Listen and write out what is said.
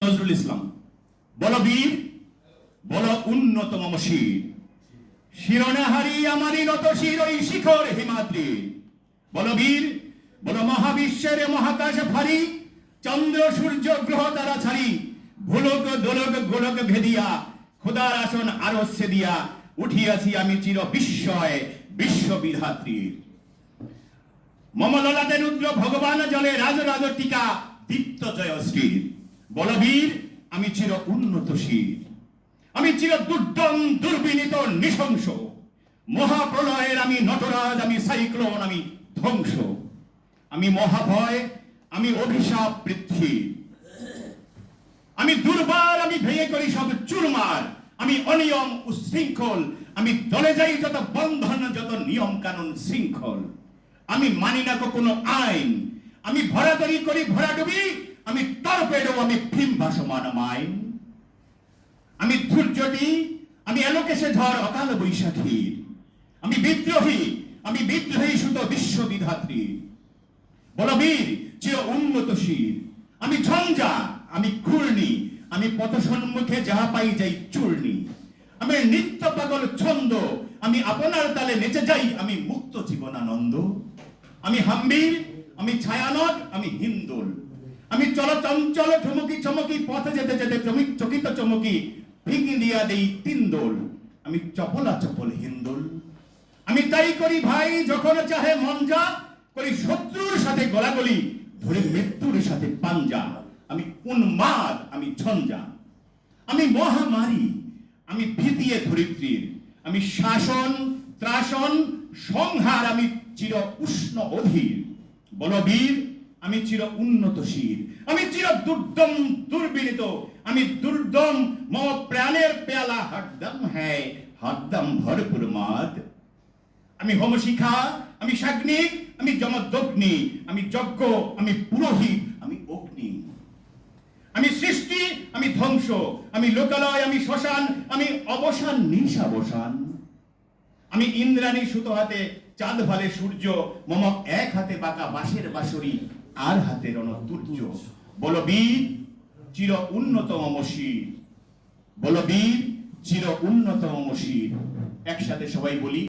নজরুল ইসলাম। বলো বীর, বলো উন্নতম শির, শিরোনাহারি আমারই নত শির ওই শিখর হিমাদ্রি। বলো বীর, বলো মহাবিশ্বের মহাকাশ ভারী, চন্দ্র সূর্য গ্রহ তারা ছাড়ি, ভুলক দোলক গোলক ভেদিয়া, খোদার আসন আরস্যে দিয়া, উঠিয়াছি আমি চির বিস্ময় বিশ্ববিধাত্রীর। মমললাতে রুদ্র ভগবান জলে রাজ রাজ টিকা দীপ্ত জয়শ্রী। বলবীর, আমি চির উন্নতশীল, আমি চির দুর্দম দুর্বিনীত নৃশংস, মহাপ্রলয়ের আমি নটরাজ, আমি সাইক্লোন, আমি ধ্বংস, আমি মহাভয়, আমি অভিশাপ পৃথ্বী, আমি দুর্বার, আমি ভেঙে করি সব চুরমার, আমি অনিয়ম উশৃঙ্খল, আমি দলে যাই যত বন্ধন যত নিয়ম কানুন শৃঙ্খল, আমি মানি না কোনো আইন, আমি ভরাতরি করি ভরাডুবি, আমি টর্পেডো, আমি ভীম ভাসমান মাইন, আমি ধৈর্যটি, আমি এলোকেশে ঝড় অকাল বৈশাখী, আমি বিদ্রোহী, আমি বিদ্রোহী সুত বিশ্ববিধাত্রী। বলবীর, চির উন্নতশীল, আমি ঝঞ্ঝা, আমি ঘূর্ণি, আমি পথ সম্মুখে যাহা পাই যাই চূর্ণি, আমি নিত্য পাগল ছন্দ, আমি আপনার তালে নেচে যাই, আমি মুক্ত জীবনানন্দ, আমি হাম্বির, আমি ছায়ানট, আমি হিন্দোল, আমি চলচঞ্চল ঠুমকি চমকি, পথে যেতে যেতে চকিত চমকি, ভেঙে দিয়া দেই তিনদোল, আমি চপলা চপল হিন্দোল, আমি তাই করি ভাই যখন চাহে মন যা, করি শত্রুর সাথে গলাগলি, ধরে মৃত্যুর সাথে পাঞ্জা, আমি উন্মাদ, আমি ঝঞ্ঝা, আমি মহামারী, আমি ভীতিয়ে ধরিত্রীর, আমি শাসন ত্রাসন সংহার, আমি চির উষ্ণ অধীর। বলবীর, আমি চির উন্নতশীল, আমি চির দুর্দম দুর্বিনীত, আমি দুর্দম, মম প্রাণের পেয়ালা হরদম হ্যায় হরদম ভরপুর মাদ, আমি হোমশিখা, আমি সাগ্নিক, আমি যমদগ্নি, আমি যজ্ঞ, আমি পুরোহিত, আমি অগ্নি, আমি সৃষ্টি, আমি ধ্বংস, আমি লোকালয়, আমি শ্মশান, আমি অবসান নিশাবসান, আমি ইন্দ্রাণী সুতো হাতে চাঁদ ভালে সূর্য, মম এক হাতে বাঁকা বাঁশের বাঁশরি, আর হাতে রণতুর্য। বলবীর, চির উন্নতম শির, বলবীর, চির উন্নতম শির। একসাথে সবাই বলি।